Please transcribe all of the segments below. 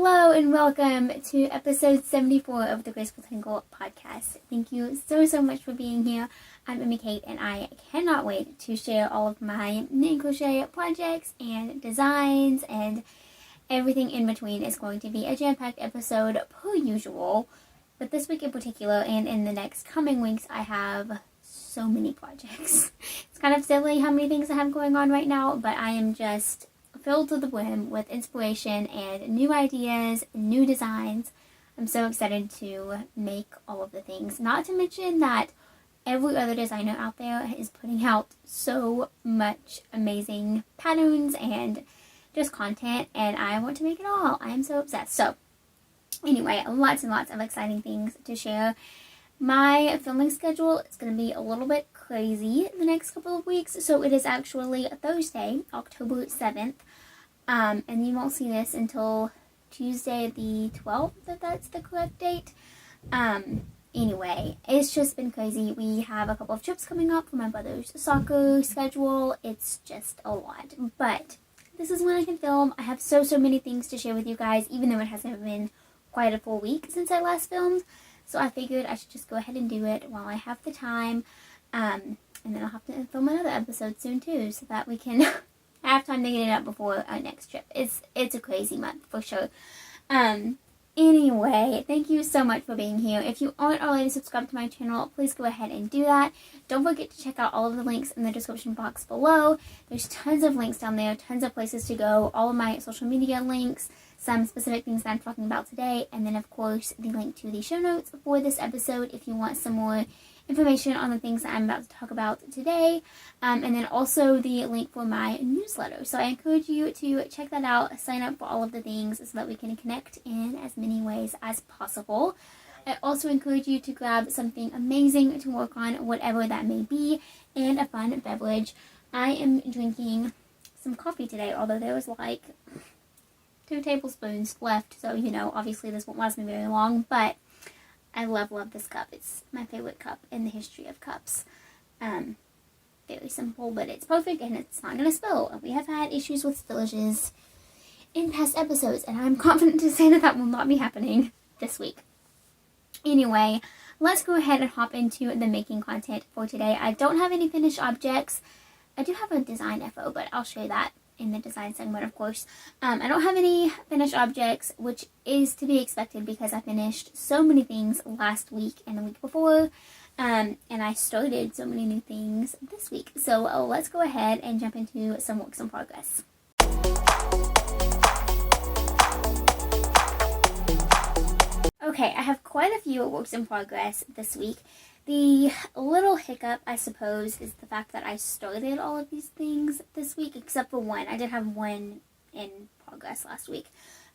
Hello and welcome to episode 74 of the Graceful Tangle podcast. Thank you so much for being here. I'm Emmy Kate and I cannot wait to share all of my knit and crochet projects and designs and everything in between. Is going to be a jam-packed episode per usual, but this week in particular and in the next coming weeks I have so many projects. It's kind of silly how many things I have going on right now, but I am just filled to the brim with inspiration and new ideas, new designs. I'm so excited to make all of the things. Not to mention that every other designer out there is putting out so much amazing patterns and just content, and I want to make it all. I am so obsessed. So anyway, lots and lots of exciting things to share. My filming schedule is going to be a little bit crazy the next couple of weeks. So it is actually Thursday, October 7th. And you won't see this until Tuesday the 12th, if that's the correct date. Anyway, it's just been crazy. We have a couple of trips coming up for my brother's soccer schedule. It's just a lot. But this is when I can film. I have so many things to share with you guys, even though it hasn't been quite a full week since I last filmed. So I figured I should just go ahead and do it while I have the time. And then I'll have to film another episode soon too, so that we can have time to get it up before our next trip. It's a crazy month for sure. Anyway, thank you so much for being here. If you aren't already subscribed to my channel, please go ahead and do that. Don't forget to check out all of the links in the description box below. There's tons of links down there, tons of places to go, all of my social media links, some specific things that I'm talking about today, and then of course the link to the show notes for this episode if you want some more information on the things that I'm about to talk about today, and then also the link for my newsletter. So I encourage you to check that out, sign up for all of the things so that we can connect in as many ways as possible. I also encourage you to grab something amazing to work on, whatever that may be, and a fun beverage. I am drinking some coffee today, although there was like 2 tablespoons left, so you know, obviously this won't last me very long, but I love this cup. It's my favorite cup in the history of cups. Very simple, but it's perfect and it's not going to spill. We have had issues with spillages in past episodes, and I'm confident to say that will not be happening this week. Anyway, let's go ahead and hop into the making content for today. I don't have any finished objects. I do have a design info, but I'll share that in the design segment, of course. I don't have any finished objects, which is to be expected because I finished so many things last week and the week before, and I started so many new things this week. So let's go ahead and jump into some works in progress. Okay, I have quite a few works in progress this week. The little hiccup, I suppose, is the fact that I started all of these things this week, except for one. I did have one in progress last week.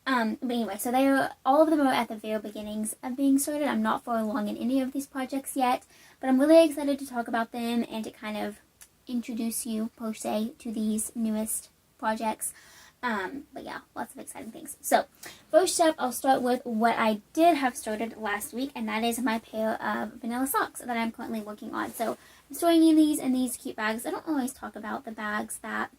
But anyway, so all of them are at the very beginnings of being started. I'm not far along in any of these projects yet, but I'm really excited to talk about them and to kind of introduce you, per se, to these newest projects. But yeah, lots of exciting things. So, first up, I'll start with what I did have started last week, and that is my pair of vanilla socks that I'm currently working on. So, I'm storing these in these cute bags. I don't always talk about the bags that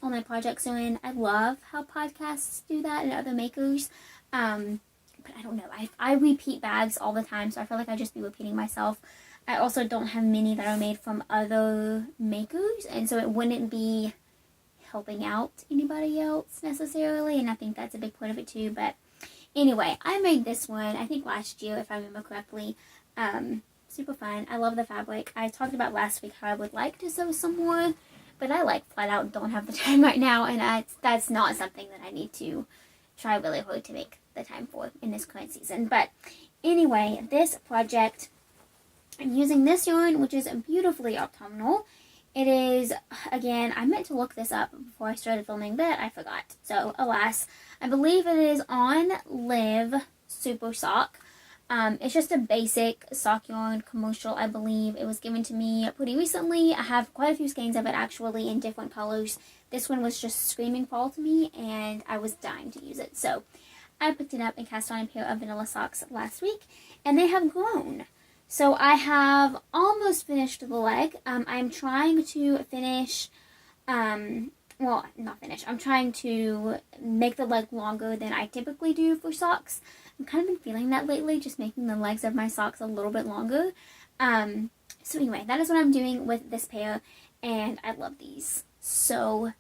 all my projects are in. I love how podcasts do that and other makers. But I don't know. I repeat bags all the time, so I feel like I just be repeating myself. I also don't have many that are made from other makers, and so it wouldn't be helping out anybody else necessarily, and I think that's a big part of it too. But anyway, I made this one I think last year, if I remember correctly. Super fun. I love the fabric. I talked about last week how I would like to sew some more, but I like flat out don't have the time right now, and that's not something that I need to try really hard to make the time for in this current season. But anyway, this project, I'm using this yarn, which is beautifully autumnal. It is, again, I meant to look this up before I started filming, but I forgot. So, alas, I believe it is on Live Super Sock. It's just a basic sock yarn commercial, I believe. It was given to me pretty recently. I have quite a few skeins of it, actually, in different colors. This one was just screaming fall to me, and I was dying to use it. So, I picked it up and cast on a pair of vanilla socks last week, and they have grown. So I have almost finished the leg. I'm trying to finish well, not finish. I'm trying to make the leg longer than I typically do for socks. I've kind of been feeling that lately, just making the legs of my socks a little bit longer. So anyway, that is what I'm doing with this pair, and I love these so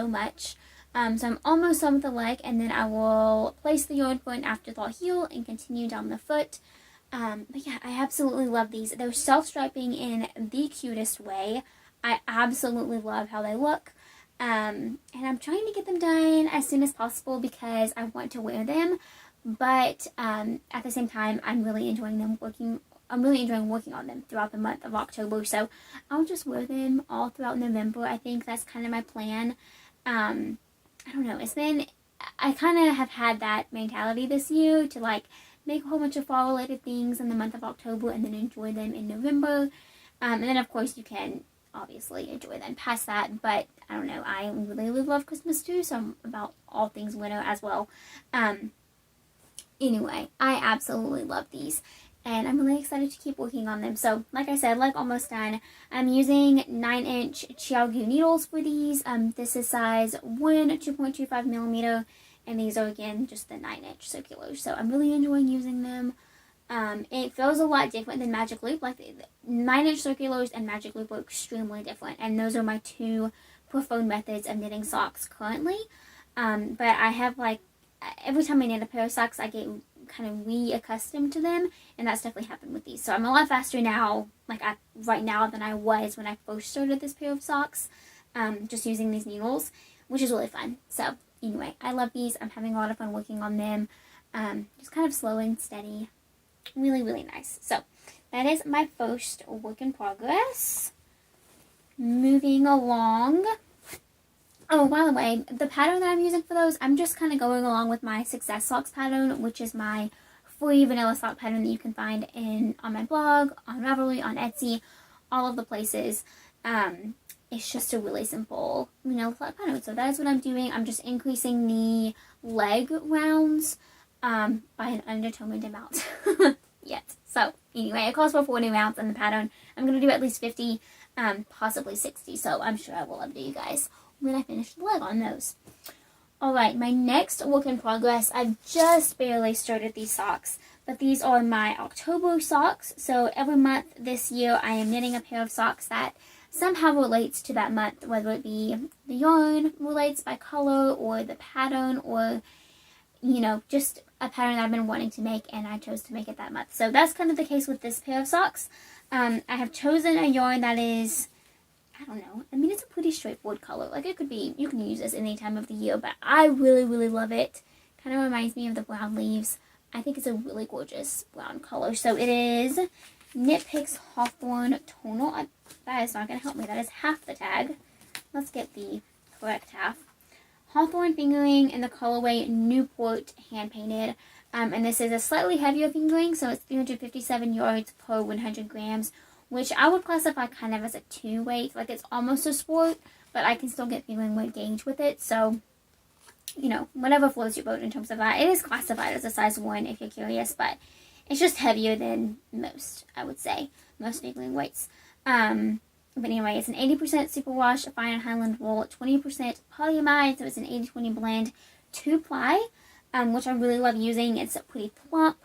much. So I'm almost done with the leg, and then I will place the yarn for an afterthought heel and continue down the foot. But yeah, I absolutely love these. They're self-striping in the cutest way. I absolutely love how they look. And I'm trying to get them done as soon as possible because I want to wear them. But at the same time, I'm really enjoying working on them throughout the month of October. So I'll just wear them all throughout November. I think that's kind of my plan. I don't know. I kind of have had that mentality this year to like make a whole bunch of fall related things in the month of October and then enjoy them in November. And then of course you can obviously enjoy them past that, but I don't know. I really love Christmas too, so I'm about all things winter as well. Anyway, I absolutely love these, and I'm really excited to keep working on them. So, like I said, almost done. I'm using 9-inch Chiaogu needles for these. This is size 1 2.25 millimeter, and these are again just the 9-inch circulars. So I'm really enjoying using them. It feels a lot different than Magic Loop. Like the 9-inch circulars and Magic Loop are extremely different, and those are my two preferred methods of knitting socks currently. But I have every time I knit a pair of socks, I get kind of reaccustomed to them, and that's definitely happened with these. So I'm a lot faster now, right now, than I was when I first started this pair of socks, just using these needles, which is really fun. So anyway, I love these. I'm having a lot of fun working on them. Just kind of slow and steady. Really nice. So that is my first work in progress. Moving along. Oh, by the way, the pattern that I'm using for those, I'm just kind of going along with my Success Socks pattern, which is my free vanilla sock pattern that you can find on my blog, on Ravelry, on Etsy, all of the places. It's just a really simple vanilla sock pattern. So that is what I'm doing. I'm just increasing the leg rounds by an undetermined amount yet. So anyway, it calls for 40 rounds in the pattern. I'm going to do at least 50, possibly 60. So I'm sure I will update you guys when I finish the leg on those. Alright, my next work in progress, I've just barely started these socks, but these are my October socks. So every month this year I am knitting a pair of socks that somehow relates to that month, whether it be the yarn relates by color or the pattern or, just a pattern that I've been wanting to make and I chose to make it that month. So that's kind of the case with this pair of socks. I have chosen a yarn that is, I don't know. I mean, it's a pretty straightforward color. It could be, you can use this any time of the year, but I really love it. Kind of reminds me of the brown leaves. I think it's a really gorgeous brown color. So it is Knit Picks Hawthorne Tonal. That is not going to help me. That is half the tag. Let's get the correct half. Hawthorne fingering in the colorway Newport hand painted. And this is a slightly heavier fingering, so it's 357 yards per 100 grams. Which I would classify kind of as a 2 weight. It's almost a sport, but I can still get fingering weight gauge with it. So, whatever floats your boat in terms of that. It is classified as a size 1 if you're curious, but it's just heavier than most, I would say. Most fingering weights. But anyway, it's an 80% superwash fine Highland wool, 20% polyamide, so it's an 80-20 blend, 2-ply, which I really love using. It's pretty plump.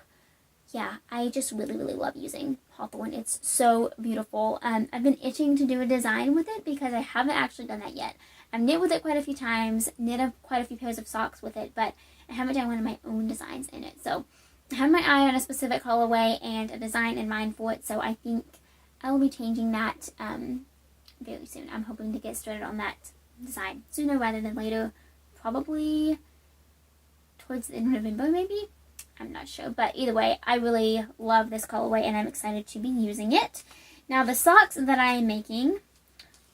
Yeah, I just really love using Hawthorne. It's so beautiful. I've been itching to do a design with it because I haven't actually done that yet. I've knit with it quite a few times, knit quite a few pairs of socks with it, but I haven't done one of my own designs in it. So I have my eye on a specific colorway and a design in mind for it, so I think I will be changing that very soon. I'm hoping to get started on that design sooner rather than later, probably towards the end of November maybe. I'm not sure, but either way, I really love this colorway and I'm excited to be using it. Now, the socks that I am making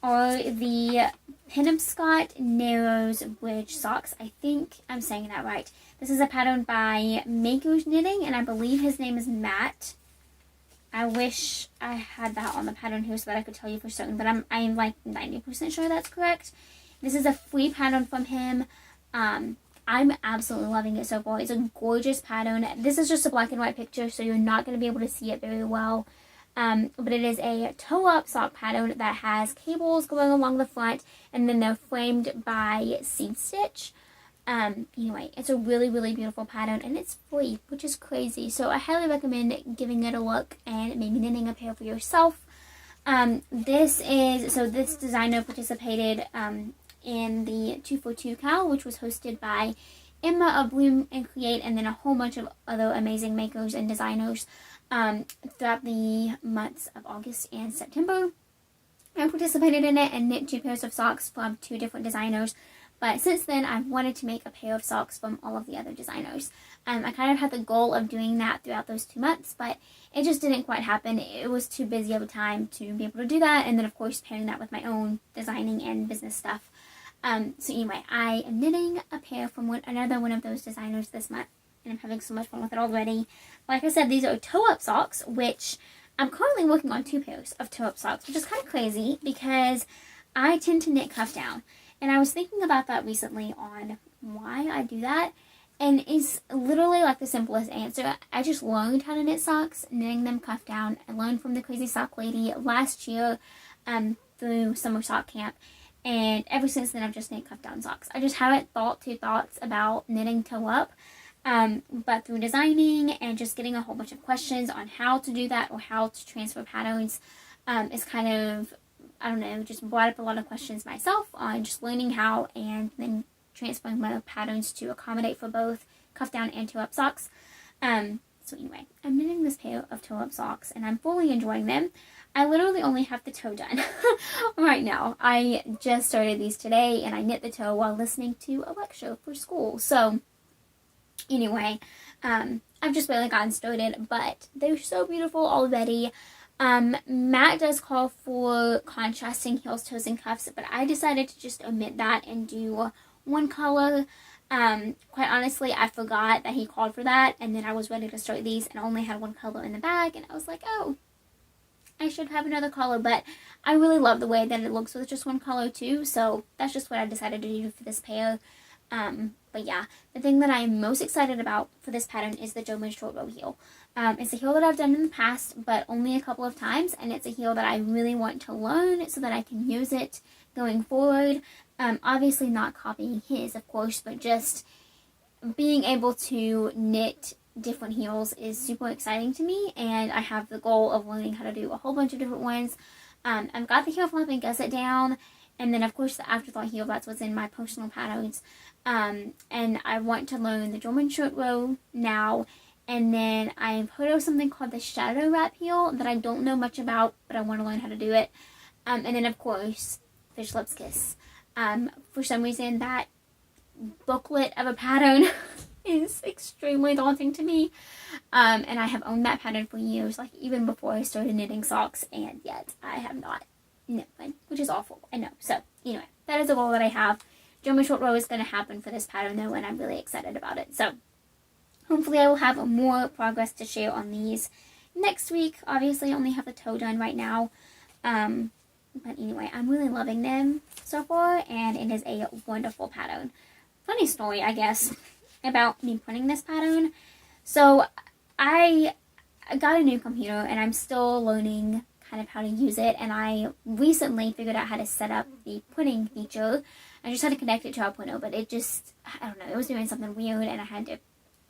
are the Penobscot Narrows Bridge socks. I think I'm saying that right. This is a pattern by Maker's Knitting, and I believe his name is Matt. I wish I had that on the pattern here so that I could tell you for certain, but I'm 90% sure that's correct. This is a free pattern from him. I'm absolutely loving it so far. It's a gorgeous pattern. This is just a black and white picture, so you're not going to be able to see it very well. But it is a toe-up sock pattern that has cables going along the front, and then they're framed by seam stitch. Anyway, it's a really, really beautiful pattern, and it's free, which is crazy. So I highly recommend giving it a look and maybe knitting a pair for yourself. This designer participated in the 242 Cal, which was hosted by Emma of Bloom and Create, and then a whole bunch of other amazing makers and designers throughout the months of August and September. I participated in it and knit 2 pairs of socks from 2 different designers. But since then, I've wanted to make a pair of socks from all of the other designers. I kind of had the goal of doing that throughout those 2 months, but it just didn't quite happen. It was too busy of a time to be able to do that, and then of course pairing that with my own designing and business stuff. So anyway, I am knitting a pair from another one of those designers this month, and I'm having so much fun with it already. Like I said, these are toe-up socks, which I'm currently working on 2 pairs of toe-up socks, which is kind of crazy because I tend to knit cuff down. And I was thinking about that recently on why I do that. And it's literally like the simplest answer. I just learned how to knit socks, knitting them cuff down. I learned from the Crazy Sock Lady last year through summer sock camp. And ever since then, I've just knit cuff down socks. I just haven't thought 2 thoughts about knitting toe up. But through designing and just getting a whole bunch of questions on how to do that or how to transfer patterns, it's kind of, I don't know, just brought up a lot of questions myself on just learning how and then transferring my patterns to accommodate for both cuff down and toe up socks. So anyway, I'm knitting this pair of toe up socks and I'm fully enjoying them. I literally only have the toe done right now. I just started these today and I knit the toe while listening to a lecture for school. So anyway, I've just barely gotten started, but they're so beautiful already. Matt does call for contrasting heels, toes, and cuffs, but I decided to just omit that and do one color. Quite honestly, I forgot that he called for that, and then I was ready to start these and only had one color in the bag, and I was like, oh, I should have another color, but I really love the way that it looks with just one color too, so that's just what I decided to do for this pair. But yeah, the thing that I'm most excited about for this pattern is the German short row heel. It's a heel that I've done in the past, but only a couple of times, and it's a heel that I really want to learn so that I can use it going forward. Obviously not copying his, of course, but just being able to knit different heels is super exciting to me, and I have the goal of learning how to do a whole bunch of different ones. I've got the heel flap and gusset down, and then of course the afterthought heel, that's what's in my personal patterns. And I want to learn the German short row now, and then I've heard of something called the shadow wrap heel that I don't know much about, but I want to learn how to do it. And then of course Fish Lips Kiss. For some reason that booklet of a pattern is extremely daunting to me, and I have owned that pattern for years, like even before I started knitting socks, and yet I have not knit one, which is awful, I know. So anyway, that is a goal that I have. German short row is going to happen for this pattern though, and I'm really excited about it. So hopefully I will have more progress to share on these next week. Obviously I only have the toe done right now, but anyway, I'm really loving them so far, and it is a wonderful pattern. Funny story, I guess, about me printing this pattern. So I got a new computer and I'm still learning kind of how to use it, and I recently figured out how to set up the printing feature. I just had to connect it to Arduino, but it just, I don't know, it was doing something weird and I had to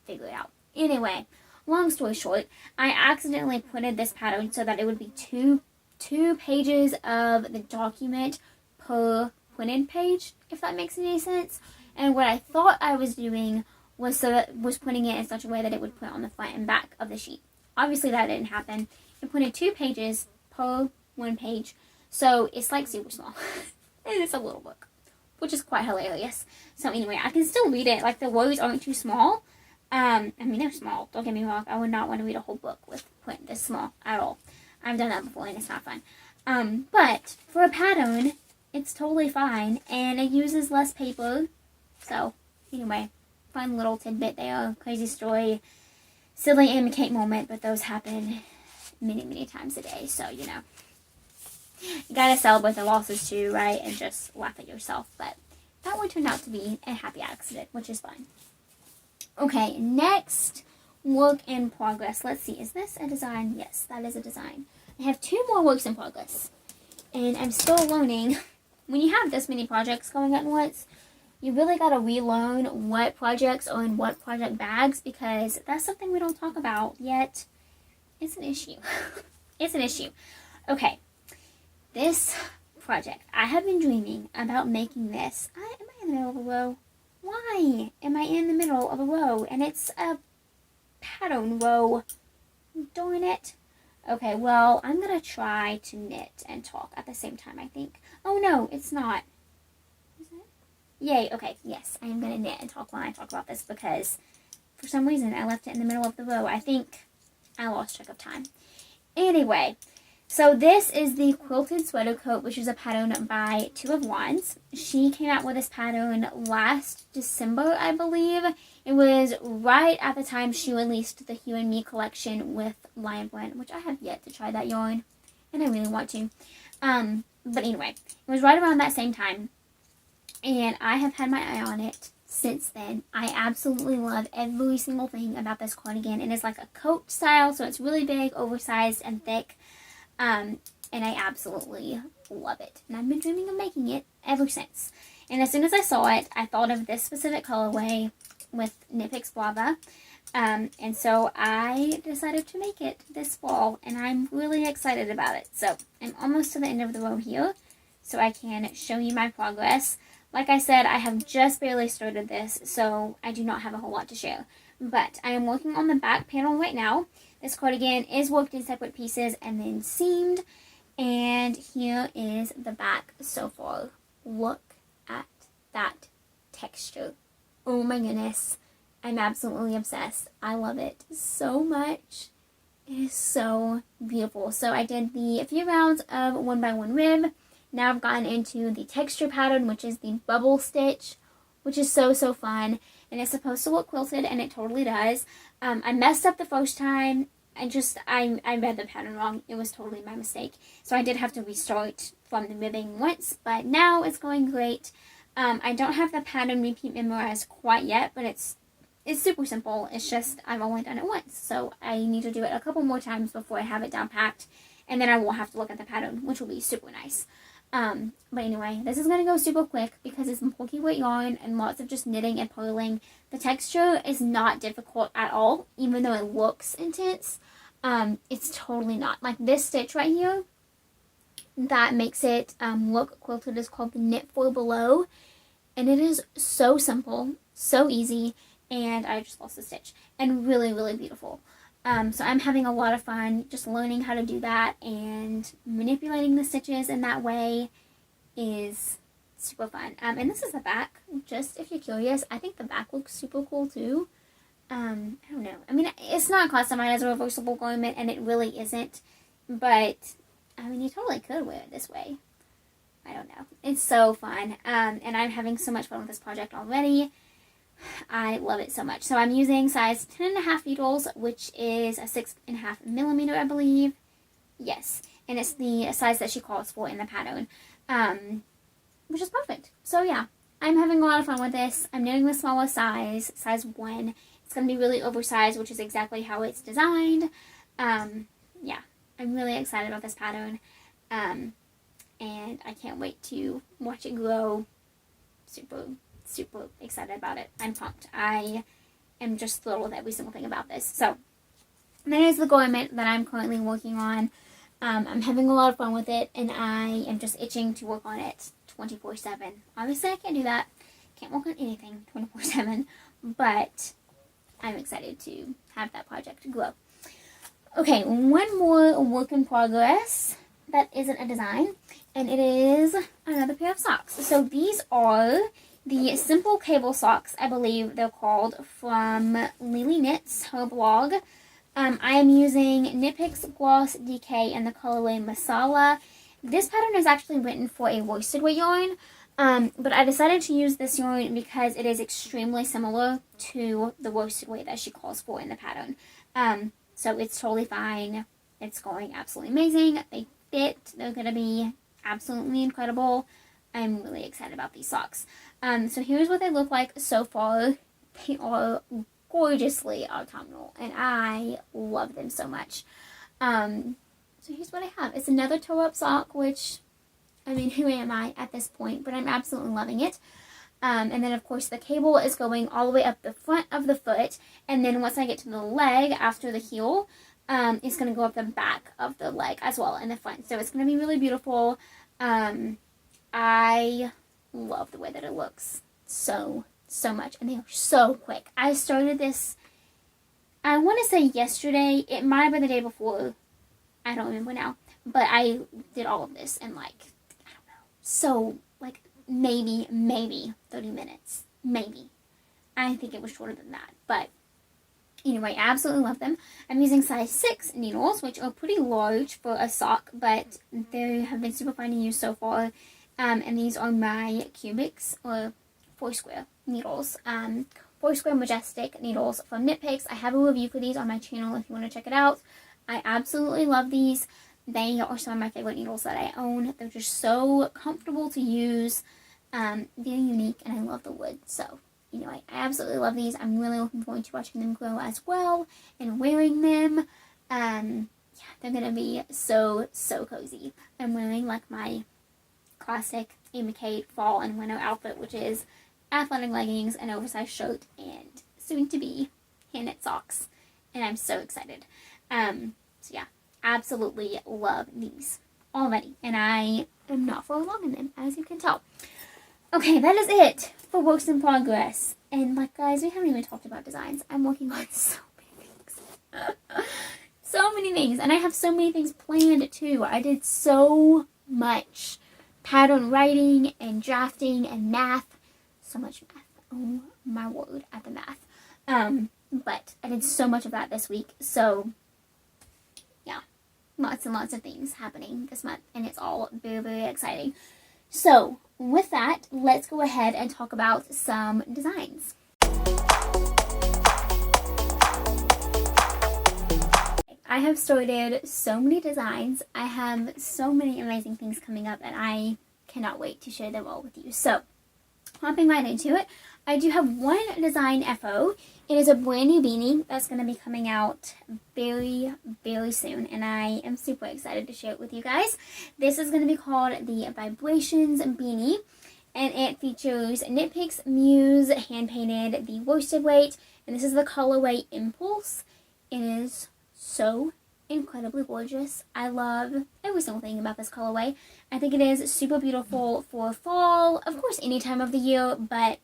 figure it out. Anyway, long story short, I accidentally printed this pattern so that it would be two pages of the document per printed page, if that makes any sense. And what I thought I was doing was putting it in such a way that it would print on the front and back of the sheet. Obviously that didn't happen. It printed 2 pages per 1 page, so it's like super small. And it's a little book, which is quite hilarious. So anyway, I can still read it. Like, the words aren't too small. I mean, they're small, don't get me wrong. I would not want to read a whole book with print this small at all. I've done that before and it's not fun. But for a pattern, it's totally fine, and it uses less paper. So anyway, fun little tidbit there. Crazy story, silly Amy Kate moment, but those happen many, many times a day. So, you know, you gotta celebrate the losses too, right? And just laugh at yourself. But that one turned out to be a happy accident, which is fun. Okay, next work in progress. Let's see, is this a design? Yes, that is a design. I have 2 more works in progress. And I'm still learning. When you have this many projects going at once, you really got to relearn what projects are in what project bags, because that's something we don't talk about yet. It's an issue. It's an issue. Okay. This project. I have been dreaming about making this. Am I in the middle of a row? Why am I in the middle of a row? And it's a pattern row. Darn it. Okay, well, I'm going to try to knit and talk at the same time, I think. Oh, no, it's not. Is it? Yay, okay, yes, I am going to knit and talk when I talk about this, because for some reason I left it in the middle of the row. I think I lost track of time. Anyway, so this is the Quilted Sweater Coat, which is a pattern by Two of Wands. She came out with this pattern last December, I believe. It was right at the time she released the You and Me collection with Lion Blend, which I have yet to try that yarn, and I really want to. But anyway, it was right around that same time, and I have had my eye on it since then. I absolutely love every single thing about this cardigan. It is like a coat style, so it's really big, oversized, and thick. And I absolutely love it. And I've been dreaming of making it ever since. And as soon as I saw it, I thought of this specific colorway with Knit Picks Blava. And so I decided to make it this fall, and I'm really excited about it. So I'm almost to the end of the row here, so I can show you my progress. Like I said, I have just barely started this, so I do not have a whole lot to share. But I am working on the back panel right now. This cardigan is worked in separate pieces and then seamed. And here is the back so far. Look at that texture. Oh my goodness. I'm absolutely obsessed. I love it so much. It is so beautiful. So I did a few rounds of 1x1 rib. Now I've gotten into the texture pattern, which is the bubble stitch, which is so fun. And it's supposed to look quilted, and it totally does. I messed up the first time. I read the pattern wrong. It was totally my mistake. So I did have to restart from the ribbing once, but now it's going great. I don't have the pattern repeat memorized quite yet, but it's super simple. It's just I've only done it once, so I need to do it a couple more times before I have it down packed, and then I won't have to look at the pattern, which will be super nice. But anyway, this is going to go super quick because it's bulky weight yarn and lots of just knitting and purling. The texture is not difficult at all, even though it looks intense. It's totally not. Like this stitch right here, that makes it look quilted, is called the Knit For Below. And it is so simple, so easy, and I just lost the stitch. And really, really beautiful. So I'm having a lot of fun just learning how to do that, and manipulating the stitches in that way is super fun. And this is the back, just if you're curious. I think the back looks super cool too. I don't know. I mean, it's not classified as a reversible garment, and it really isn't. But, I mean, you totally could wear it this way. I don't know. It's so fun. And I'm having so much fun with this project already. I love it so much. So I'm using size 10.5 needles, which is a 6.5 millimeter, I believe. Yes. And it's the size that she calls for in the pattern. Which is perfect. So yeah, I'm having a lot of fun with this. I'm knitting the smaller size 1. It's going to be really oversized, which is exactly how it's designed. Yeah, I'm really excited about this pattern. And I can't wait to watch it grow. Super excited about it. I'm pumped. I am just thrilled with every single thing about this. So, that is the garment that I'm currently working on. I'm having a lot of fun with it, and I am just itching to work on it 24/7. Obviously, I can't do that. Can't work on anything 24/7, but I'm excited to have that project grow. Okay, one more work in progress that isn't a design, and it is another pair of socks. So these are the Simple Cable Socks, I believe they're called, from Lily Knits, her blog. I am using Knit Picks Gloss DK in the colorway Masala. This pattern is actually written for a worsted weight yarn, but I decided to use this yarn because it is extremely similar to the worsted weight that she calls for in the pattern. So it's totally fine. It's going absolutely amazing. They fit. They're going to be absolutely incredible. I'm really excited about these socks. So here's what they look like so far. They are gorgeously autumnal, and I love them so much. So here's what I have. It's another toe-up sock, which, I mean, who am I at this point? But I'm absolutely loving it. And then, of course, the cable is going all the way up the front of the foot. And then once I get to the leg after the heel, it's going to go up the back of the leg as well in the front. So it's going to be really beautiful. I love the way that it looks so much. And they are so quick. I started this, I want to say yesterday. It might have been the day before. I don't remember now. But I did all of this in like, I don't know. So, like, maybe 30 minutes. Maybe. I think it was shorter than that. But anyway, I absolutely love them. I'm using size 6 needles, which are pretty large for a sock, but they have been super fun to use so far. And these are my cubics, or Foursquare needles. Foursquare Majestic needles from Knit Picks. I have a review for these on my channel if you want to check it out. I absolutely love these. They are some of my favorite needles that I own. They're just so comfortable to use, very unique, and I love the wood. So anyway, I absolutely love these. I'm really looking forward to watching them grow as well and wearing them. Yeah, they're going to be so cozy. I'm wearing like my classic Amy Kate fall and winter outfit, which is athletic leggings, an oversized shirt, and soon to be hand knit socks. And I'm so excited. So yeah, absolutely love these already. And I am not far along in them, as you can tell. Okay, that is it for works in progress. And like, guys, we haven't even talked about designs. I'm working on so many things. So many things. And I have so many things planned too. I did so much pattern writing and drafting and math. So much math. Oh my word at the math. But I did so much of that this week. So yeah, lots and lots of things happening this month. And it's all very exciting. So with that, let's go ahead and talk about some designs. I have started so many designs. I have so many amazing things coming up, and I cannot wait to share them all with you. So, hopping right into it, I do have one design FO. It is a brand new beanie that's going to be coming out very soon, and I am super excited to share it with you guys. This is going to be called the Vibrations Beanie, and it features Knit Picks Muse hand-painted the worsted weight, and this is the colorway Impulse. It is so incredibly gorgeous. I love every single thing about this colorway. I think it is super beautiful for fall, of course any time of the year, but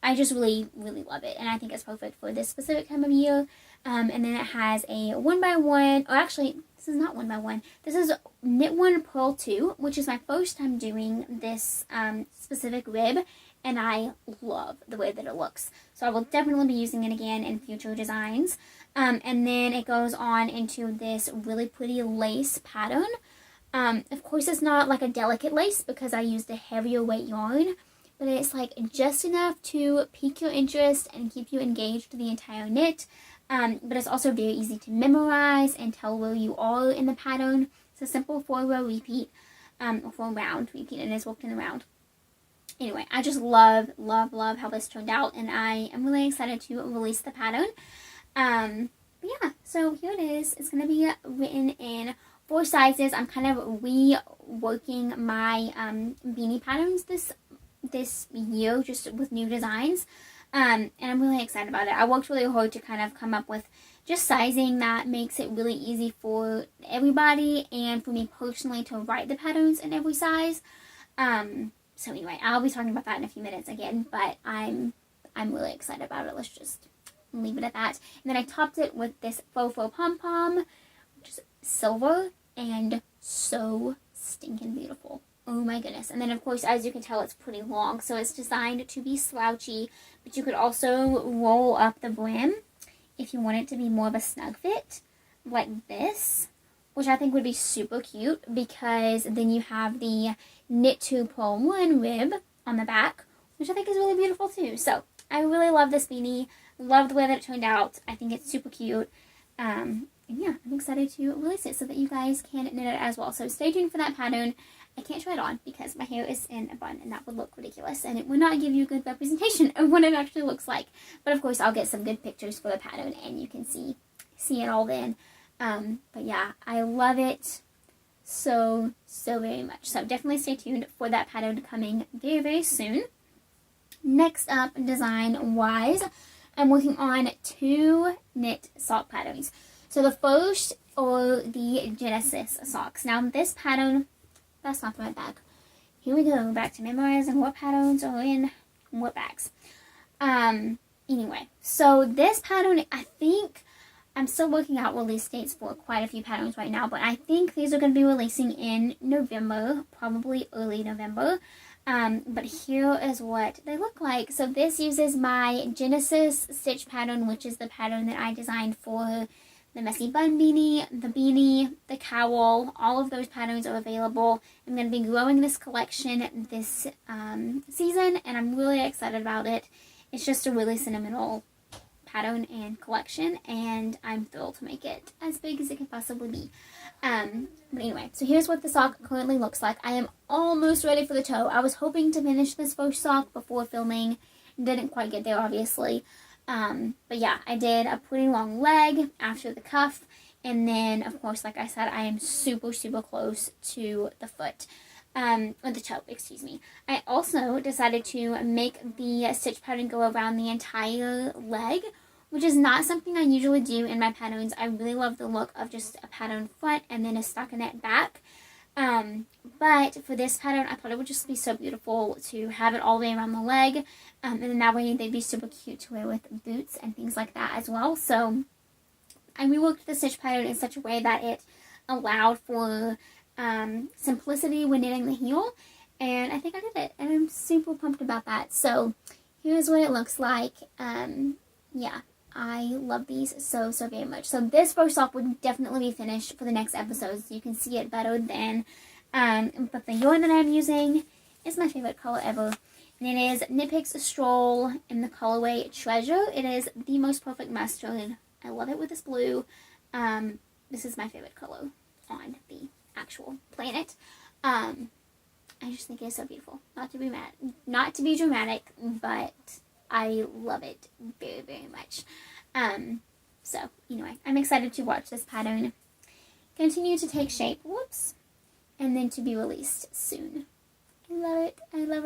I just really love it, and I think it's perfect for this specific time of year. And then it has a 1x1, or actually this is not 1x1, this is Knit 1 Purl 2, which is my first time doing this specific rib, and I love the way that it looks. So I will definitely be using it again in future designs. And then it goes on into this really pretty lace pattern. Of course it's not like a delicate lace because I used a heavier weight yarn, but it's like just enough to pique your interest and keep you engaged the entire knit. But it's also very easy to memorize and tell where you are in the pattern. It's a simple 4-row repeat, or 4-round repeat, and it's worked in the round. Anyway, I just love how this turned out, and I am really excited to release the pattern. But yeah, so here it is. It's going to be written in 4 sizes. I'm kind of reworking my beanie patterns this year, just with new designs. And I'm really excited about it. I worked really hard to kind of come up with just sizing that makes it really easy for everybody and for me personally to write the patterns in every size. So anyway, I'll be talking about that in a few minutes again, but I'm really excited about it. Let's just leave it at that. And then I topped it with this faux pom-pom, which is silver and so stinking beautiful. Oh my goodness. And then of course, as you can tell, it's pretty long, so it's designed to be slouchy, but you could also roll up the brim if you want it to be more of a snug fit, like this, which I think would be super cute because then you have the Knit 2 Purl 1 rib on the back, which I think is really beautiful too. So I really love this beanie. Love the way that it turned out. I think it's super cute. And yeah, I'm excited to release it so that you guys can knit it as well. So stay tuned for that pattern. I can't try it on because my hair is in a bun and that would look ridiculous and it would not give you a good representation of what it actually looks like. But of course I'll get some good pictures for the pattern and you can see it all then. But yeah, I love it. so very much. So definitely stay tuned for that pattern coming very soon. Next up, design wise, I'm working on 2 knit sock patterns. So the first are the Genesis socks. Now this pattern, that's not the right bag. Here we go, back to memorizing what patterns are in what bags. Anyway, so this pattern, I think, I'm still working out release dates for quite a few patterns right now, but I think these are going to be releasing in November, probably early November. But here is what they look like. So this uses my Genesis stitch pattern, which is the pattern that I designed for the messy bun beanie, the cowl. All of those patterns are available. I'm going to be growing this collection this season, and I'm really excited about it. It's just a really sentimental pattern and collection, and I'm thrilled to make it as big as it can possibly be. But anyway, so here's what the sock currently looks like. I am almost ready for the toe. I was hoping to finish this first sock before filming. Didn't quite get there, obviously. But yeah, I did a pretty long leg after the cuff. And then, of course, like I said, I am super close to the foot. Or the toe, excuse me. I also decided to make the stitch pattern go around the entire leg, which is not something I usually do in my patterns. I really love the look of just a pattern front and then a stockinette back. But for this pattern, I thought it would just be so beautiful to have it all the way around the leg. And then that way they'd be super cute to wear with boots and things like that as well. So I reworked the stitch pattern in such a way that it allowed for simplicity when knitting the heel. And I think I did it. And I'm super pumped about that. So here's what it looks like. Yeah. I love these so very much. So this first sock would definitely be finished for the next episode, so you can see it better then. But the yarn that I'm using is my favorite color ever. And it is Knit Picks Stroll in the colorway Treasure. It is the most perfect mustard. I love it with this blue. This is my favorite color on the actual planet. I just think it's so beautiful. Not to be dramatic, but I love it very much. So anyway, I'm excited to watch this pattern continue to take shape, whoops, and then to be released soon. I love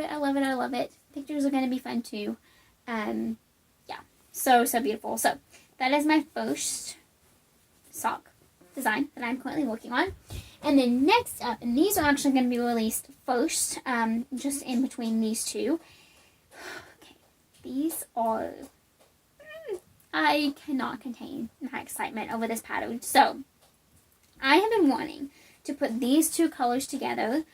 it. Pictures are going to be fun too. Yeah, so beautiful. So that is my first sock design that I'm currently working on. And then next up, and these are actually going to be released first, just in between these two. These are, I cannot contain my excitement over this pattern. So, I have been wanting to put these two colors together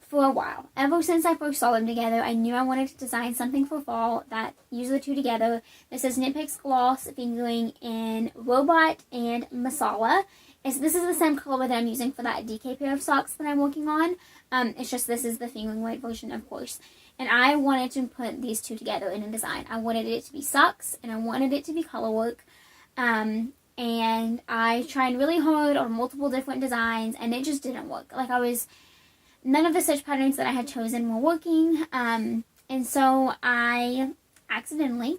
for a while. Ever since I first saw them together, I knew I wanted to design something for fall that uses the two together. This is Knit Picks Gloss fingering in Robot and Masala. This is the same color that I'm using for that DK pair of socks that I'm working on. It's just this is the fingering weight version, of course. And I wanted to put these two together in a design. I wanted it to be socks, and I wanted it to be color work. And I tried really hard on multiple different designs, and it just didn't work. None of the stitch patterns that I had chosen were working. And so I accidentally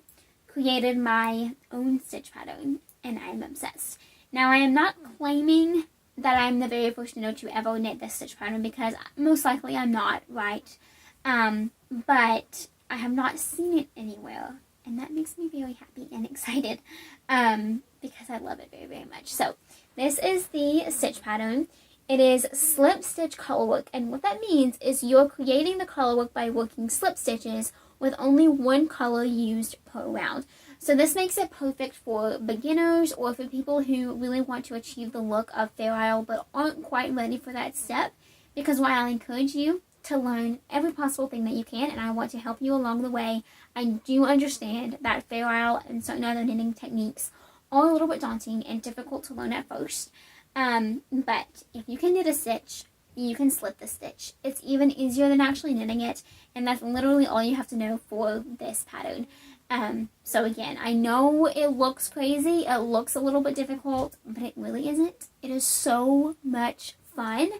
created my own stitch pattern, and I'm obsessed. Now, I am not claiming that I'm the very first knitter to ever knit this stitch pattern, because most likely I'm not, right? But I have not seen it anywhere, and that makes me very happy and excited, because I love it very much. So this is the stitch pattern. It is slip stitch color work, and what that means is you're creating the color work by working slip stitches with only one color used per round. So this makes it perfect for beginners or for people who really want to achieve the look of Fair Isle but aren't quite ready for that step, because while I encourage you to learn every possible thing that you can, and I want to help you along the way, I do understand that Fair Isle and certain other knitting techniques are a little bit daunting and difficult to learn at first. But if you can knit a stitch, you can slip the stitch. It's even easier than actually knitting it, and that's literally all you have to know for this pattern. So again, I know it looks crazy, it looks a little bit difficult, but it really isn't. It is so much fun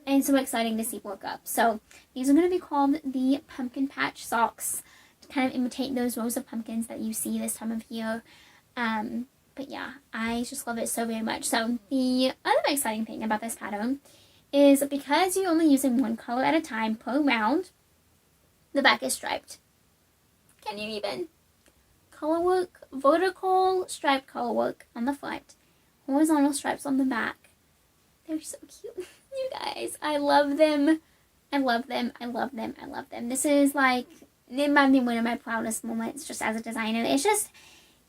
and so exciting to see work up. So these are going to be called the Pumpkin Patch Socks, to kind of imitate those rows of pumpkins that you see this time of year. But yeah, I just love it so very much. So the other exciting thing about this pattern is because you're only using one color at a time per round, the back is striped. Can you even? Color work, vertical striped color work on the front, horizontal stripes on the back. They're so cute. You guys, I love them. I love them. I love them. I love them. This is like, it might be one of my proudest moments just as a designer. It's just,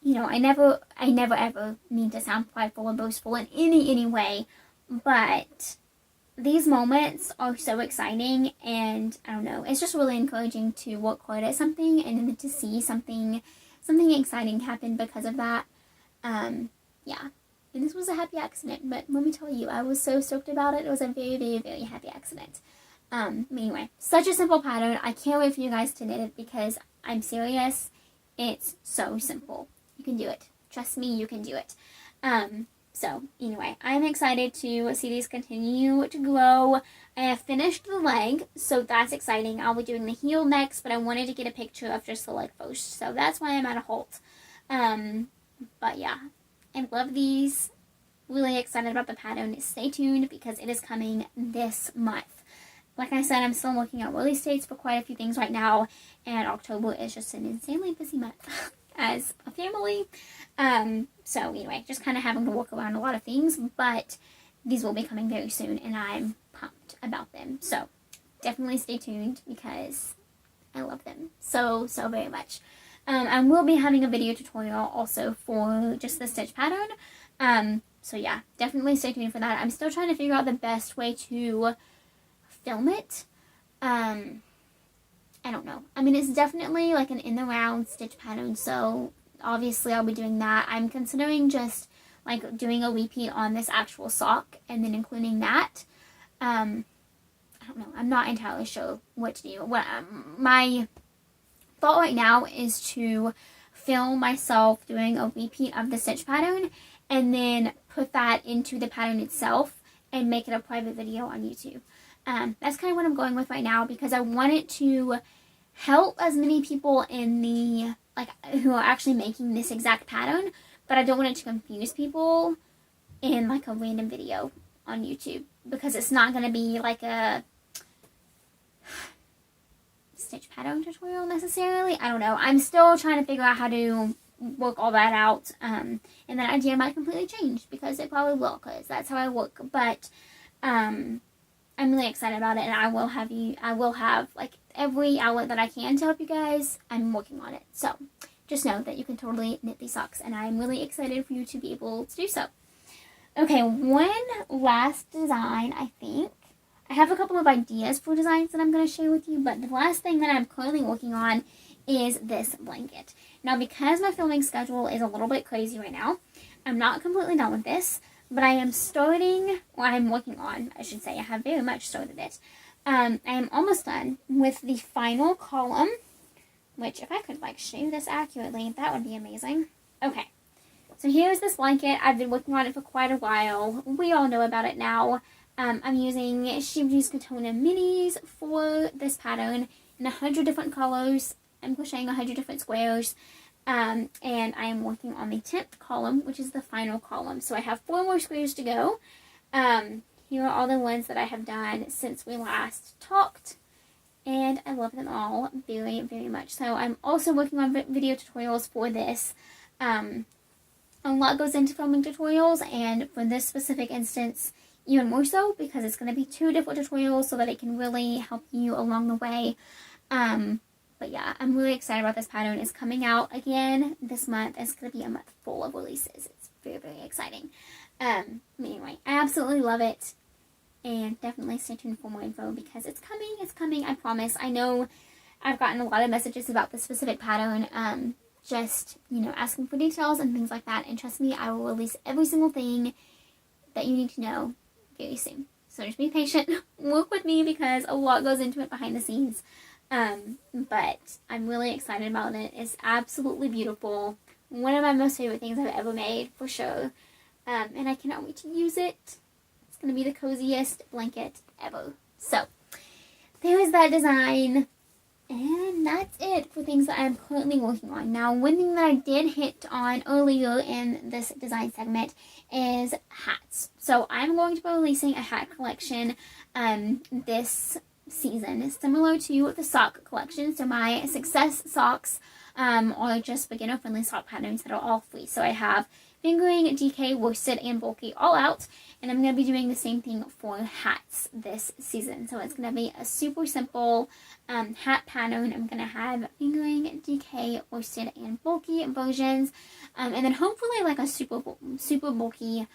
you know, I never ever mean to sound prideful or boastful in any way, but these moments are so exciting, and I don't know, it's just really encouraging to work hard at something and then to see something exciting happen because of that. Yeah. And this was a happy accident, but let me tell you, I was so stoked about it. It was a very, very, very happy accident. Anyway, such a simple pattern. I can't wait for you guys to knit it because I'm serious. It's so simple. You can do it. Trust me, you can do it. So anyway, I'm excited to see these continue to grow. I have finished the leg, so that's exciting. I'll be doing the heel next, but I wanted to get a picture of just the leg first, so that's why I'm at a halt. But yeah, I love these. Really excited about the pattern. Stay tuned because it is coming this month. Like I said, I'm still looking at release dates for quite a few things right now, and October is just an insanely busy month as a family. So anyway, just kind of having to work around a lot of things, but these will be coming very soon, and I'm pumped about them. So definitely stay tuned because I love them so very much. I will be having a video tutorial also for just the stitch pattern. So yeah, definitely stay tuned for that. I'm still trying to figure out the best way to film it. I don't know. I mean, it's definitely like an in the round stitch pattern, so obviously I'll be doing that. I'm considering just like doing a repeat on this actual sock and then including that. I don't know. I'm not entirely sure what to do. My thought right now is to film myself doing a repeat of the stitch pattern and then put that into the pattern itself and make it a private video on YouTube. That's kind of what I'm going with right now because I want it to help as many people in the, like, who are actually making this exact pattern, but I don't want it to confuse people in like a random video on YouTube because it's not going to be like a stitch pattern tutorial necessarily. I don't know. I'm still trying to figure out how to work all that out, and that idea might completely change because it probably will because that's how I work, but I'm really excited about it, and I will have like every outlet that I can to help you guys. I'm working on it, so just know that you can totally knit these socks, and I'm really excited for you to be able to do so. Okay, one last design. I think I have a couple of ideas for designs that I'm going to share with you, but the last thing that I'm currently working on is this blanket. Now, because my filming schedule is a little bit crazy right now, I'm not completely done with this, but I am starting, or I'm working on, I should say, I have very much started it. I am almost done with the final column, which if I could like show this accurately, that would be amazing. Okay, so here's this blanket. I've been working on it for quite a while. We all know about it now. I'm using Shibu's Katona Minis for this pattern in 100 different colors. I'm crocheting 100 different squares. And I am working on the 10th column, which is the final column. So I have 4 more squares to go. Here are all the ones that I have done since we last talked. And I love them all very, very much. So I'm also working on video tutorials for this. A lot goes into filming tutorials, and for this specific instance, even more so, because it's going to be 2 different tutorials so that it can really help you along the way. But yeah, I'm really excited about this pattern. It's coming out again this month. It's going to be a month full of releases. It's very, very exciting. Anyway, I absolutely love it. And definitely stay tuned for more info because it's coming. It's coming, I promise. I know I've gotten a lot of messages about this specific pattern. Just, you know, asking for details and things like that. And trust me, I will release every single thing that you need to know very soon. So just be patient. Work with me because a lot goes into it behind the scenes. But I'm really excited about it. It's absolutely beautiful. One of my most favorite things I've ever made, for sure. And I cannot wait to use it. It's going to be the coziest blanket ever. So, there is that design. And that's it for things that I'm currently working on. Now, one thing that I did hit on earlier in this design segment is hats. So I'm going to be releasing a hat collection this season, similar to the sock collection. So my Success socks are just beginner-friendly sock patterns that are all free. So I have fingering, DK, worsted, and bulky all out. And I'm going to be doing the same thing for hats this season. So it's going to be a super simple hat pattern. I'm going to have fingering, DK, worsted, and bulky versions. And then hopefully like a super bulky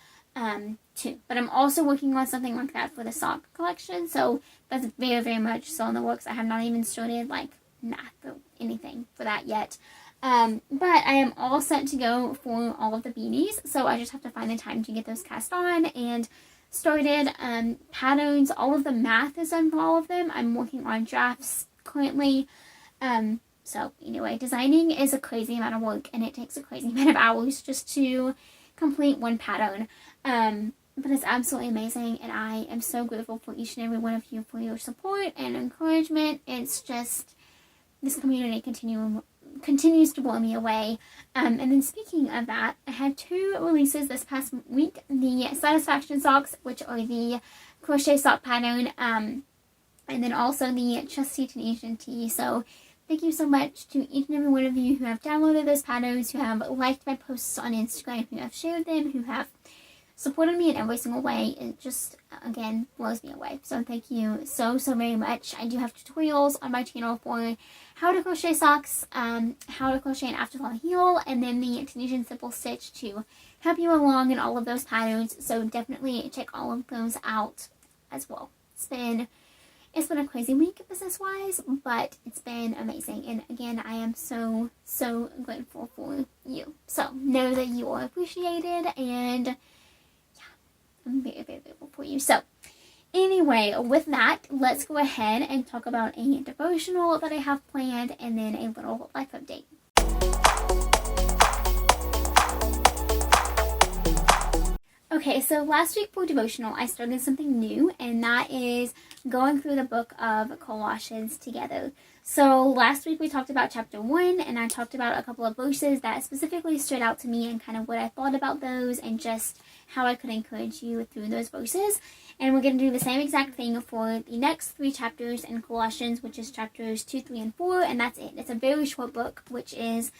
too. But I'm also working on something like that for the sock collection. So that's very, very much so in the works. I have not even started like math or anything for that yet. But I am all set to go for all of the beanies, so I just have to find the time to get those cast on and started. Patterns, all of the math is done for all of them. I'm working on drafts currently. So anyway, designing is a crazy amount of work, and it takes a crazy amount of hours just to complete one pattern. But it's absolutely amazing, and I am so grateful for each and every one of you for your support and encouragement. It's just, this community continues to blow me away. And then speaking of that, I had 2 releases this past week. The Satisfaction socks, which are the crochet sock pattern, and then also the Trusty Tunisian tee. So thank you so much to each and every one of you who have downloaded those patterns, who have liked my posts on Instagram, who have shared them, who have supported me in every single way. It just, again, blows me away. So thank you so very much. I do have tutorials on my channel for how to crochet socks, how to crochet an afterfall heel, and then the Tunisian simple stitch to help you along in all of those patterns. So definitely check all of those out as well. It's been a crazy week business-wise, but it's been amazing. And again, I am so grateful for you. So know that you are appreciated, and I'm very grateful for you. So anyway, with that, let's go ahead and talk about a devotional that I have planned, and then a little life update. Okay, so last week for devotional, I started something new, and that is going through the book of Colossians together. So last week we talked about chapter 1, and I talked about a couple of verses that specifically stood out to me and kind of what I thought about those and just how I could encourage you through those verses. And we're going to do the same exact thing for the next 3 chapters in Colossians, which is chapters 2, 3, and 4, and that's it. It's a very short book, which is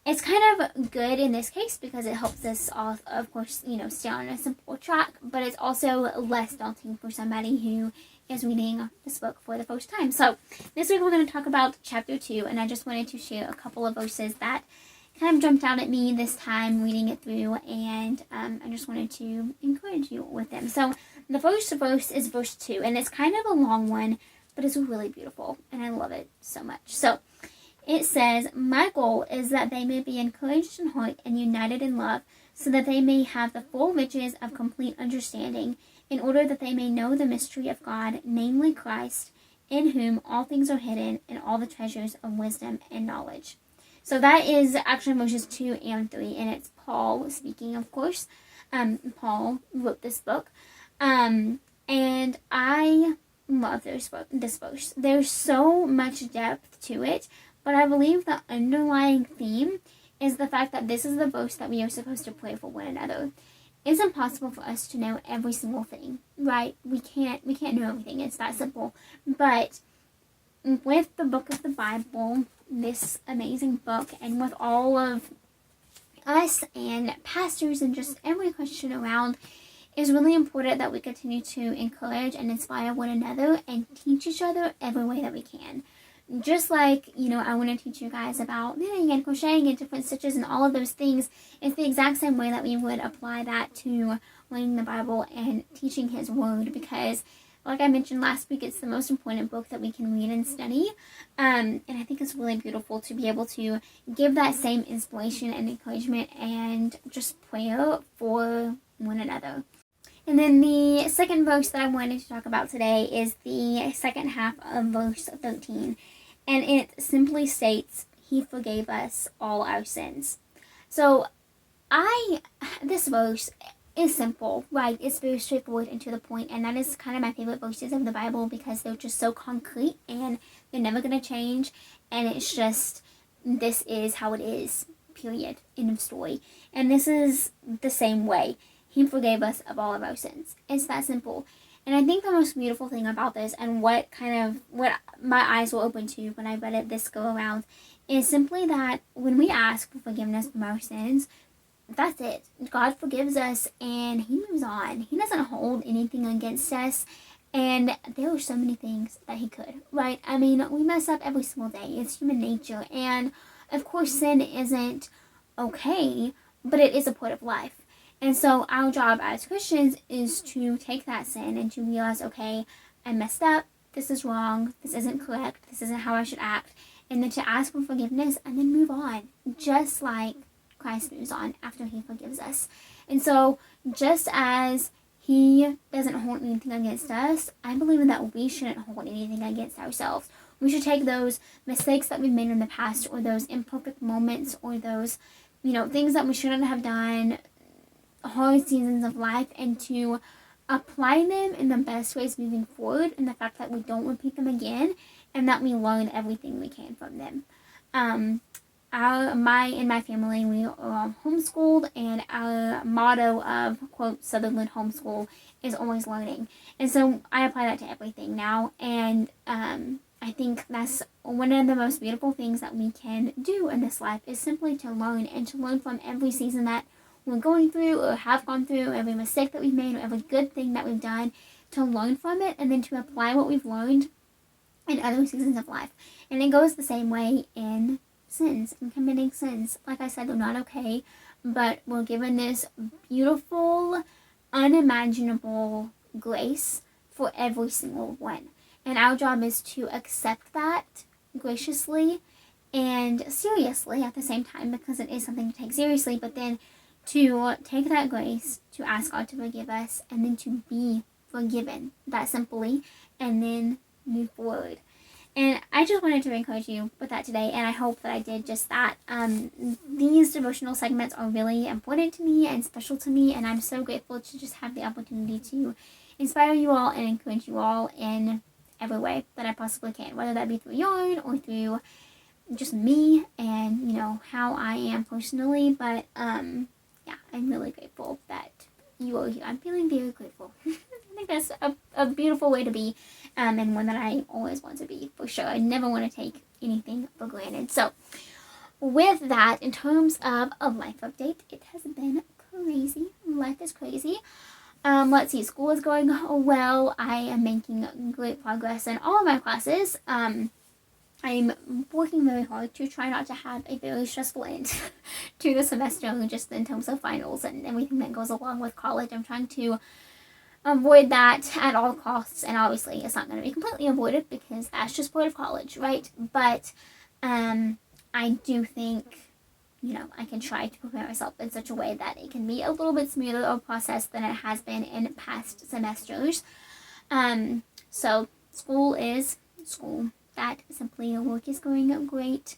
it's kind of good in this case because it helps us all, of course, stay on a simple track, but it's also less daunting for somebody who is reading this book for the first time. So this week we're going to talk about chapter 2, and I just wanted to share a couple of verses that kind of jumped out at me this time reading it through, and I just wanted to encourage you with them. So the first verse is verse 2, and it's kind of a long one, but it's really beautiful, and I love it so much. So it says, "My goal is that they may be encouraged in heart and united in love, so that they may have the full riches of complete understanding, in order that they may know the mystery of God, namely Christ, in whom all things are hidden, and all the treasures of wisdom and knowledge." So that is actually verses 2 and 3, and it's Paul speaking, of course. Paul wrote this book, and I love this verse. There's so much depth to it, but I believe the underlying theme is the fact that this is the verse that we are supposed to pray for one another. It's impossible for us to know every single thing, right? We can't know everything. It's that simple. But with the book of the Bible, this amazing book, and with all of us and pastors and just every Christian around, it's really important that we continue to encourage and inspire one another and teach each other every way that we can. Just like, I want to teach you guys about knitting and crocheting and different stitches and all of those things. It's the exact same way that we would apply that to learning the Bible and teaching His Word, because like I mentioned last week, it's the most important book that we can read and study. And I think it's really beautiful to be able to give that same inspiration and encouragement and just prayer for one another. And then the second verse that I wanted to talk about today is the second half of verse 13. And it simply states, "He forgave us all our sins." So this verse is simple, right? It's very straightforward and to the point, and that is kind of my favorite verses of the Bible because they're just so concrete and They're never going to change, and it's just, this is how it is, period, end of story. And this is the same way. He forgave us of all of our sins. It's that simple. And I think the most beautiful thing about this, and what my eyes were open to when I read it this go around, is simply that when we ask for forgiveness from our sins, that's it. God forgives us and he moves on. He doesn't hold anything against us. And there are so many things that he could, right? I mean, we mess up every single day. It's human nature. And of course, sin isn't okay, but it is a part of life. And so our job as Christians is to take that sin and to realize, okay, I messed up. This is wrong. This isn't correct. This isn't how I should act. And then to ask for forgiveness and then move on, just like Christ moves on after he forgives us. And so just as he doesn't hold anything against us, I believe that we shouldn't hold anything against ourselves. We should take those mistakes that we've made in the past, or those imperfect moments, or those, things that we shouldn't have done, hard seasons of life, and to apply them in the best ways moving forward, and the fact that we don't repeat them again, and that we learn everything we can from them. In my family, we are homeschooled, and our motto of, quote, Sutherland homeschool is always learning. And so I apply that to everything now, and I think that's one of the most beautiful things that we can do in this life, is simply to learn, and to learn from every season that we're going through or have gone through, every mistake that we've made, or every good thing that we've done, to learn from it, and then to apply what we've learned in other seasons of life. And it goes the same way in sins, in committing sins. Like I said, they're not okay, but we're given this beautiful, unimaginable grace for every single one. And our job is to accept that graciously and seriously at the same time, because it is something to take seriously, but then to take that grace, to ask God to forgive us, and then to be forgiven, that simply, and then move forward. And I just wanted to encourage you with that today, and I hope that I did just that. These devotional segments are really important to me and special to me, and I'm so grateful to just have the opportunity to inspire you all and encourage you all in every way that I possibly can, whether that be through yarn or through just me and, how I am personally. But yeah, I'm really grateful that you are here. I'm feeling very grateful. I think that's a beautiful way to be, and one that I always want to be, for sure. I never want to take anything for granted. So with that, in terms of a life update, it has been crazy. Life is crazy. Let's see, school is going well. I am making great progress in all of my classes. I'm working very hard to try not to have a very stressful end to the semester, just in terms of finals and everything that goes along with college. I'm trying to avoid that at all costs, and obviously it's not going to be completely avoided, because that's just part of college, right? But I do think, I can try to prepare myself in such a way that it can be a little bit smoother of a process than it has been in past semesters. So school is school. That simply, work is going great.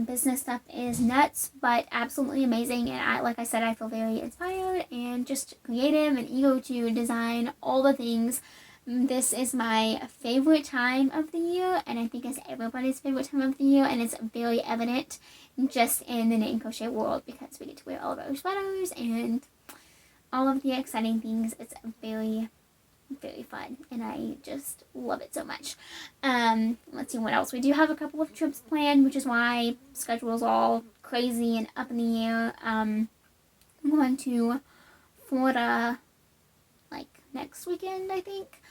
Business stuff is nuts, but absolutely amazing. And like I said, I feel very inspired and just creative and eager to design all the things. This is my favorite time of the year, and I think it's everybody's favorite time of the year, and it's very evident just in the knit and crochet world, because we get to wear all of our sweaters and all of the exciting things. It's very, very fun, and I just love it so much. Let's see what else. We do have a couple of trips planned, which is why schedule is all crazy and up in the air. I'm going to Florida next weekend, I think,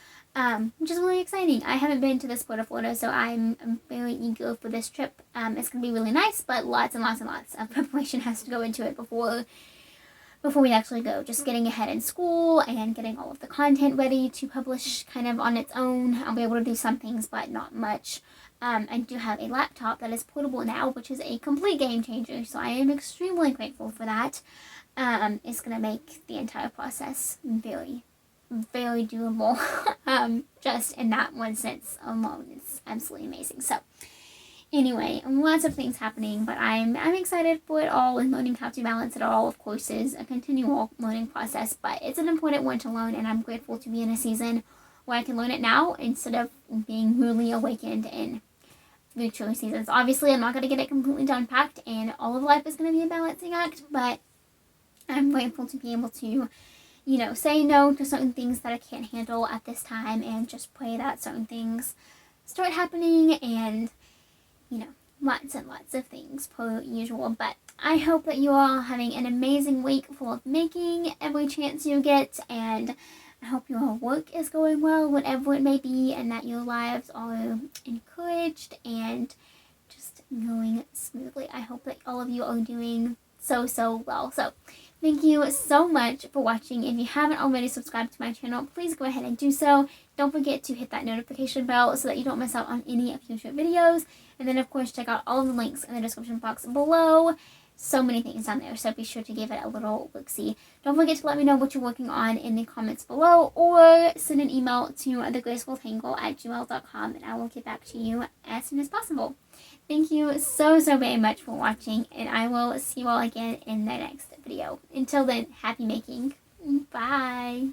which is really exciting. I haven't been to this part of Florida, so I'm very eager for this trip. It's going to be really nice, but lots and lots and lots of preparation has to go into it before we actually go. Just getting ahead in school and getting all of the content ready to publish kind of on its own. I'll be able to do some things, but not much. I do have a laptop that is portable now, which is a complete game changer, so I am extremely grateful for that. It's going to make the entire process very, very doable. Just in that one sense alone, it's absolutely amazing. So anyway, lots of things happening, but I'm excited for it all, and learning how to balance it all, of course, is a continual learning process, but it's an important one to learn, and I'm grateful to be in a season where I can learn it now instead of being really awakened in future seasons. Obviously, I'm not going to get it completely done packed, and all of life is going to be a balancing act, but I'm grateful to be able to, you know, say no to certain things that I can't handle at this time and just pray that certain things start happening and, you know, lots and lots of things per usual. But I hope that you are having an amazing week full of making every chance you get, and I hope your work is going well, whatever it may be, and that your lives are encouraged and just going smoothly. I hope that all of you are doing so well. So thank you so much for watching. If you haven't already subscribed to my channel, please go ahead and do so. Don't forget to hit that notification bell so that you don't miss out on any future videos. And then, of course, check out all of the links in the description box below. So many things down there, so be sure to give it a little look-see. Don't forget to let me know what you're working on in the comments below, or send an email to thegracefultangle@gmail.com, and I will get back to you as soon as possible. Thank you so very much for watching, and I will see you all again in the next video. Until then, happy making. Bye!